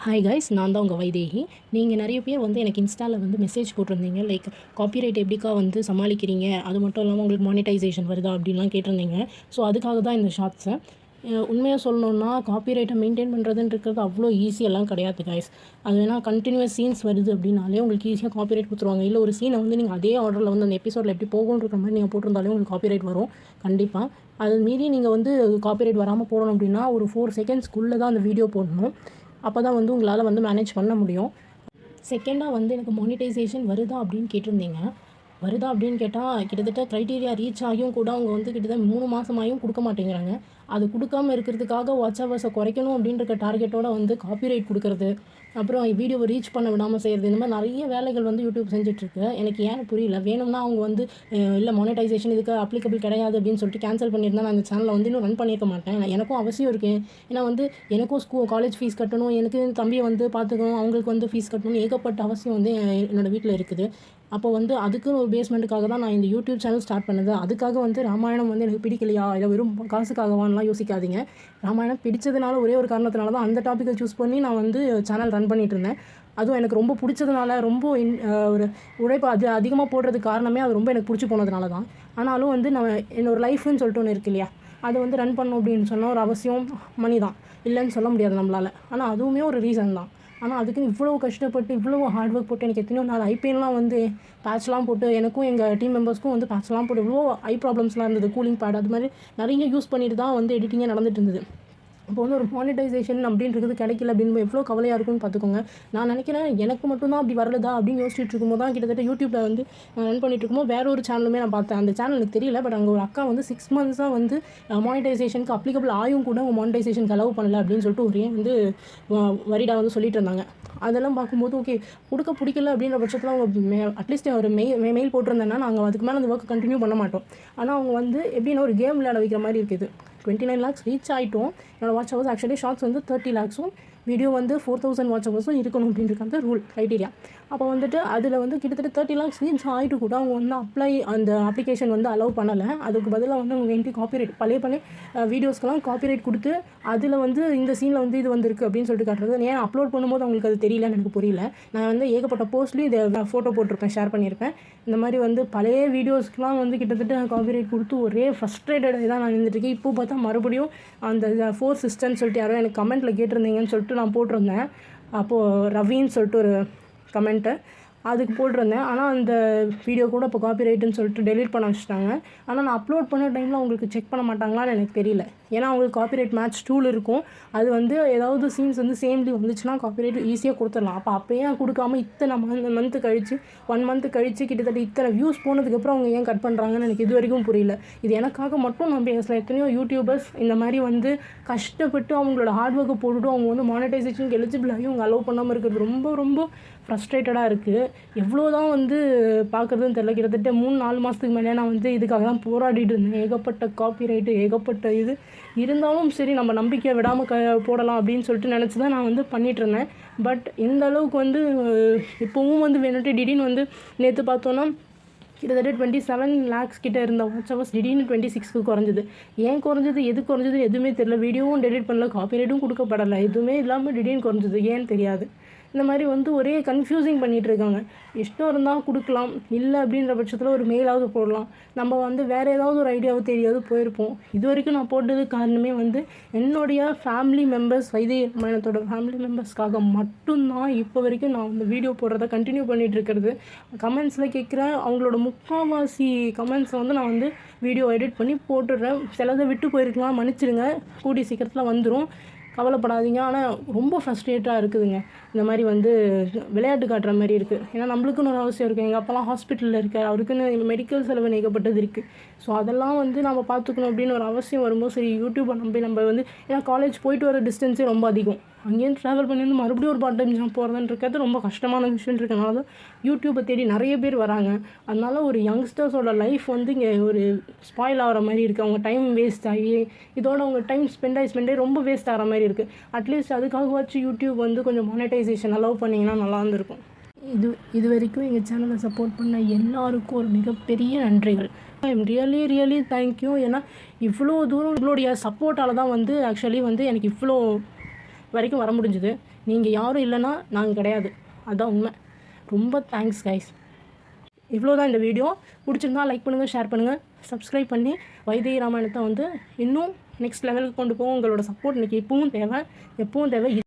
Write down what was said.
Hi guys, நான் தான் உங்கள் வைதேகி. நீங்கள் நிறைய பேர் வந்து எனக்கு இன்ஸ்டாவில் வந்து மெசேஜ் போட்டிருந்தீங்க. லைக் காப்பிரைட் எப்படிக்கா வந்து சமாளிக்கிறீங்க, அது மட்டும் இல்லாமல் உங்களுக்கு மானிட்டைசேஷன் வருதா அப்படின்லாம் கேட்டிருந்தீங்க. ஸோ அதுக்காக தான் இந்த ஷார்ட்ஸை. உண்மையாக சொல்லணுன்னா காப்பிரைட்டை மெயின்டைன் பண்ணுறதுன்றது அவ்வளோ ஈஸியெல்லாம் கிடையாது கைஸ். அது வேணால் கண்டினியூஸ் சீன்ஸ் வருது அப்படின்னாலே உங்களுக்கு ஈஸியாக காப்பிரைட் கொடுத்துருவாங்க. இல்லை ஒரு சீனை வந்து நீங்கள் அதே ஆர்டரில் வந்து அந்த எபிசோடில் எப்படி போகுன்ற மாதிரி நீங்கள் போட்டிருந்தாலே உங்களுக்கு காப்பிரைட் வரும் கண்டிப்பாக. அது மீறி நீங்கள் வந்து காப்பிரைட் வராமல் போடணும் அப்படின்னா ஒரு 4 செகண்ட்ஸ்க்குள்ளே தான் அந்த வீடியோ போடணும். அப்போ தான் வந்து உங்களால் வந்து மேனேஜ் பண்ண முடியும். செகண்டாக வந்து எனக்கு மானிட்டைசேஷன் வருதா அப்படின்னு கேட்டிருந்தீங்க. வருதா அப்படின்னு கேட்டால் கிட்டத்தட்ட க்ரைட்டீரியா ரீச் ஆகியும் கூட அவங்க வந்து கிட்டத்தட்ட 3 மாதமாயும் கொடுக்க மாட்டேங்கிறாங்க. அது கொடுக்காமல் இருக்கிறதுக்காக வாட்ச் ஹவர்ஸை குறைக்கணும் அப்படின்ற டார்கெட்டோடு வந்து காப்பிரைட் கொடுக்குறது, அப்புறம் வீடியோவை ரீச் பண்ண விடாமல் செய்கிறது, இந்த மாதிரி நிறைய வேலைகள் வந்து யூடியூப் செஞ்சிட்ருக்கு. எனக்கு ஏன்னு புரியல. வேணும்னா அவங்க வந்து இல்லை மானிட்டைசேஷன் இதுக்கு அப்ளிகபிள் கிடையாது அப்படின்னு சொல்லிட்டு கேன்சல் பண்ணியிருந்தா நான் இந்த சேனலை வந்து இன்னும் ரன் பண்ணியிருக்க மாட்டேன். எனக்கும் அவசியம் இருக்குது. ஏன்னா வந்து எனக்கும் காலேஜ் ஃபீஸ் கட்டணும், எனக்கு தம்பியை வந்து பார்த்துக்கணும், அவங்களுக்கு வந்து ஃபீஸ் கட்டணும், ஏகப்பட்ட அவசியம் வந்து என்னோடய வீட்டில் இருக்குது. அப்போ வந்து அதுக்குன்னு ஒரு பேஸ்மெண்ட்டுக்காக தான் நான் இந்த யூடியூப் சேனல் ஸ்டார்ட் பண்ணது. அதுக்காக வந்து ராமாயணம் வந்து எனக்கு பிடிக்கலையா, இல்லை வெறும் காசுக்காகவான்லாம் யோசிக்காதீங்க. ராமாயணம் பிடிச்சதுனால ஒரே ஒரு காரணத்தினால தான் அந்த டாப்பிக்கை சூஸ் பண்ணி நான் வந்து சேனல் ரன் பண்ணிகிட்டு இருந்தேன். அதுவும் எனக்கு ரொம்ப பிடிச்சதுனால, ரொம்ப ஒரு உழைப்பு அதிகமாக போடுறதுக்கு காரணமே அது ரொம்ப எனக்கு பிடிச்சி போனதுனால தான். ஆனாலும் வந்து நான் என்னோட லைஃப்னு சொல்லிட்டு ஒன்று இருக்கு இல்லையா, அதை வந்து ரன் பண்ணணும் அப்படின்னு சொன்னால் ஒரு அவசியம் மணி தான், இல்லைன்னு சொல்ல முடியாது நம்மளால். ஆனால் அதுவுமே ஒரு ரீசன் தான். ஆனால் அதுக்குன்னு இவ்வளோ கஷ்டப்பட்டு இவ்வளோ ஹார்ட் ஒர்க் போட்டு எனக்கு எத்தனையோ நாள் ஐபேன்லாம் வந்து பேட்ச்லாம் போட்டு, எனக்கும் எங்கள் டீம் மெம்பர்ஸ்க்கும் வந்து பேட்ச்லாம் போட்டு இவ்வளோ ஐ ப்ராப்ளம்ஸ்லாம் இருந்தது, கூலிங் பேட் அது மாதிரி நிறைய யூஸ் பண்ணிட்டு தான் வந்து எடிட்டிங்கே நடந்துட்டு இருந்தது. இப்போ வந்து ஒரு மானிட்டைசேஷன் அப்படின்றது கிடைக்கல அப்படின்னு எவ்வளோ கவலையாக இருக்குன்னு பார்த்துக்கோங்க. நான் நினைக்கிறேன் எனக்கு மட்டும்தான் அப்படி வரலதா அப்படின்னு யோசிச்சுட்டு இருக்கும்போது தான் கிட்டத்தட்ட யூடியூப்பில் வந்து ரன் பண்ணிட்டு இருக்கும்போது வேற ஒரு சேனலுமே நான் பார்த்தேன். அந்த சேனல் எனக்கு தெரியல, பட் அங்கே ஒரு அக்கா வந்து 6 மந்த்ஸாக வந்து மானிட்டைசேஷனுக்கு அப்ளிகபிள் ஆயும் கூட அவங்க மானிட்டைசேஷனுக்கு அலோவ் பண்ணலை அப்படின்னு சொல்லிட்டு ஒரே வந்து வரிடா வந்து சொல்லிட்டு இருந்தாங்க. அதெல்லாம் பார்க்கும்போது ஓகே, கொடுக்க பிடிக்கல அப்படின்ற பட்சத்தில் அவங்க அட்லீஸ்ட் ஒரு மெயில் போட்டிருந்தேன்னா நாங்கள் அதுக்கு மேலே அந்த ஒர்க் கண்டினியூ பண்ண மாட்டோம். ஆனால் அவங்க வந்து எப்படின்னா ஒரு கேம் விளையாட வைக்கிற மாதிரி இருக்குது. 29 lakhs ரீச் ஆகிட்டோம். என்னோடய வாட்ச் ஹவர்ஸ் ஆக்சுவலி ஷார்ட்ஸ் வந்து 30 lakhஸும் வீடியோ வந்து 4000 வாட்ச் ஹவர்ஸும் இருக்கணும் அப்படின்றது அந்த ரூல் க்ரைட்டீரியா. அப்போ வந்துட்டு அதில் வந்து கிட்டத்தட்ட 30 lakhs ரீச் ஆகிட்டு கூட அவங்க வந்து அந்த அப்ளிகேஷன் வந்து அலோவ் பண்ணலை. அதுக்கு பதிலாக வந்து அவங்க என்கிட்ட காப்பிரைட் பழைய வீடியோஸ்க்கெல்லாம் காப்பிரைட் கொடுத்து அதில் வந்து இந்த சீனில் வந்து இது வந்திருக்கு அப்படின்னு சொல்லிட்டு காட்டுறது. ஏன் அப்லோட் பண்ணும்போது அவங்களுக்கு அது தெரியலன்னு எனக்கு புரியல. நான் வந்து ஏகப்பட்ட போஸ்ட்லேயும் இதை ஃபோட்டோ போட்டிருப்பேன், ஷேர் பண்ணியிருப்பேன். இந்த மாதிரி வந்து பழைய வீடியோஸ்க்கெலாம் வந்து கிட்டத்தட்ட காப்பிரைட் கொடுத்து ஒரே ஃப்ரஸ்ட்ரேட்டடாக தான் நான் இருந்துட்டுருக்கேன். இப்போ பார்த்தா மறுபடியும் அந்த ஃபோர்ஸ் சிஸ்டம்னு சொல்லிட்டு யாரோ எனக்கு கமெண்ட்டில் கேட்டிருந்தீங்கன்னு சொல்லிட்டு நான் போட்டிருந்தேன். அப்போது ரவின்னு சொல்லிட்டு ஒரு கமெண்ட்டு அதுக்கு போட்டிருந்தேன். ஆனால் அந்த வீடியோ கூட இப்போ காப்பிரைட்டுன்னு சொல்லிட்டு டெலீட் பண்ண வச்சுட்டாங்க. ஆனால் நான் அப்லோட் பண்ண டைமில் அவங்களுக்கு செக் பண்ண மாட்டாங்களான்னு எனக்கு தெரியல. ஏன்னா அவங்களுக்கு காப்பிரைட் மேட்ச் டூல் இருக்கும். அது வந்து ஏதாவது சீன்ஸ் வந்து சேம்லி வந்துச்சுன்னா காப்பிரைட் ஈஸியாக கொடுத்துடலாம். அப்போயே கொடுக்காமல் இத்தனை மந்த்து கழித்து 1 மந்த் கழித்து கிட்டத்தட்ட இத்தனை வியூஸ் போனதுக்கப்புறம் அவங்க ஏன் கட் பண்ணுறாங்கன்னு எனக்கு இது வரைக்கும் புரியல. இது எனக்காக மட்டும் நான் பேசல. எத்தனையோ யூடியூபர்ஸ் இந்த மாதிரி வந்து கஷ்டப்பட்டு அவங்களோட ஹார்ட் ஒர்க்கை போட்டுட்டு அவங்க வந்து மானிட்டைசேஷனுக்கு எலிஜிபிள் ஆகி அவங்க அலோவ் பண்ணாமல் இருக்கிறது ரொம்ப ரொம்ப ஃப்ரஸ்ட்ரேட்டடாக இருக்குது. எவ்வளோ தான் வந்து பார்க்குறதுன்னு தெரியல. கிட்டத்தட்ட 3-4 மாதத்துக்கு மேலே நான் வந்து இதுக்காக தான் போராடிட்டு இருந்தேன். ஏகப்பட்ட காப்பிரைட்டு, ஏகப்பட்ட இது இருந்தாலும் சரி நம்ம நம்பிக்கையை விடாமல் போடலாம் அப்படின்னு சொல்லிட்டு நினச்சி தான் நான் வந்து பண்ணிகிட்ருந்தேன். பட் இந்த அளவுக்கு வந்து இப்போவும் வந்து வேணுட்டு திடீர்னு வந்து நேற்று பார்த்தோன்னா கிட்டத்தட்ட 27 lakhs கிட்டே இருந்த வாட்ச் ஹவர்ஸ் திடீர்னு 26க்கு குறைஞ்சிது. ஏன் குறைஞ்சது, எது குறைஞ்சது எதுவுமே தெரியல. வீடியோவும் டெலிட் பண்ணல, காப்பிரைட்டும் கொடுக்கப்படலை, எதுவுமே இல்லாமல் திடீர்னு குறைஞ்சிது. ஏன்னு தெரியாது. இந்த மாதிரி வந்து ஒரே கன்ஃபியூசிங் பண்ணிகிட்ருக்காங்க. இஷ்டம் இருந்தால் கொடுக்கலாம், இல்லை அப்படின்ற பட்சத்தில் ஒரு மெயிலாவது போடலாம். நம்ம வந்து வேறு ஏதாவது ஒரு ஐடியாவை தெரியாது போயிருப்போம். இது வரைக்கும் நான் போட்டதுக்கு காரணமே வந்து என்னுடைய ஃபேமிலி மெம்பர்ஸ், வைதேகி ராமாயணத்தோட ஃபேமிலி மெம்பர்ஸ்க்காக மட்டும்தான் இப்போ வரைக்கும் நான் வந்து வீடியோ போடுறத கண்டினியூ பண்ணிகிட்ருக்கிறது. கமெண்ட்ஸில் கேட்குற அவங்களோட முக்கால்வாசி கமெண்ட்ஸை வந்து நான் வந்து வீடியோ எடிட் பண்ணி போட்டுடுறேன். சிலதை விட்டு போயிருக்கலாம், மன்னிச்சிடுங்க. கூடிய சீக்கிரத்தில் வந்துடும், கவலைப்படாதீங்க. ஆனால் ரொம்ப ஃப்ரஸ்ட்ரேட்டாக இருக்குதுங்க. இந்த மாதிரி வந்து விளையாட்டு காட்டுற மாதிரி இருக்குது. ஏன்னா நம்மளுக்குன்னு ஒரு அவசியம் இருக்குது. எங்கள் அப்பாலாம் ஹாஸ்பிட்டலில் இருக்கார், அவருக்குன்னு மெடிக்கல் செலவு ஏகப்பட்டது இருக்குது. ஸோ அதெல்லாம் வந்து நம்ம பார்த்துக்கணும் அப்படின்னு ஒரு அவசியம் வரும்போது சரி யூடியூப்பை நம்ம வந்து ஏன்னா காலேஜ் போயிட்டு வர டிஸ்டன்ஸே ரொம்ப அதிகம். அங்கேயும் ட்ராவல் பண்ணியிருந்து மறுபடியும் ஒரு பார்ட் டைம் ஜாப் போகிறதுன்றது ரொம்ப கஷ்டமான விஷயம் இருக்கனால தான் யூடியூப்பை தேடி நிறைய பேர் வராங்க. அதனால ஒரு யங்ஸ்டர்ஸோட லைஃப் வந்து இங்கே ஒரு ஸ்பாயில் ஆகிற மாதிரி இருக்குது. அவங்க டைம் வேஸ்ட் ஆகி இதோட அவங்க டைம் ஸ்பெண்ட் ஆகி ரொம்ப வேஸ்ட் ஆகிற மாதிரி இருக்குது. அட்லீஸ்ட் அதுக்காகவாச்சும் யூடியூப் வந்து கொஞ்சம் மானிட்டைசேஷன் அலோவ் பண்ணிங்கன்னா நல்லா இருந்திருக்கும். இது வரைக்கும் எங்கள் சேனலை சப்போர்ட் பண்ண எல்லாருக்கும் ஒரு மிகப்பெரிய நன்றிகள். I am really thank you. ஏன்னா இவ்வளோ தூரம் உங்களுடைய சப்போர்ட்டால் தான் வந்து ஆக்சுவலி வந்து எனக்கு இவ்வளோ வரைக்கும் வர முடிஞ்சுது. நீங்கள் யாரும் இல்லைன்னா நாங்கள் கிடையாது. அதுதான் உண்மை. ரொம்ப தேங்க்ஸ் கைஸ். இவ்வளோ தான் இந்த வீடியோ. பிடிச்சிருந்தா லைக் பண்ணுங்கள், ஷேர் பண்ணுங்கள், சப்ஸ்கிரைப் பண்ணி வைதேகி ராமாயணத்தை வந்து இன்னும் நெக்ஸ்ட் லெவலுக்கு கொண்டு போக உங்களோட சப்போர்ட் இன்றைக்கி எப்பவும் தேவை.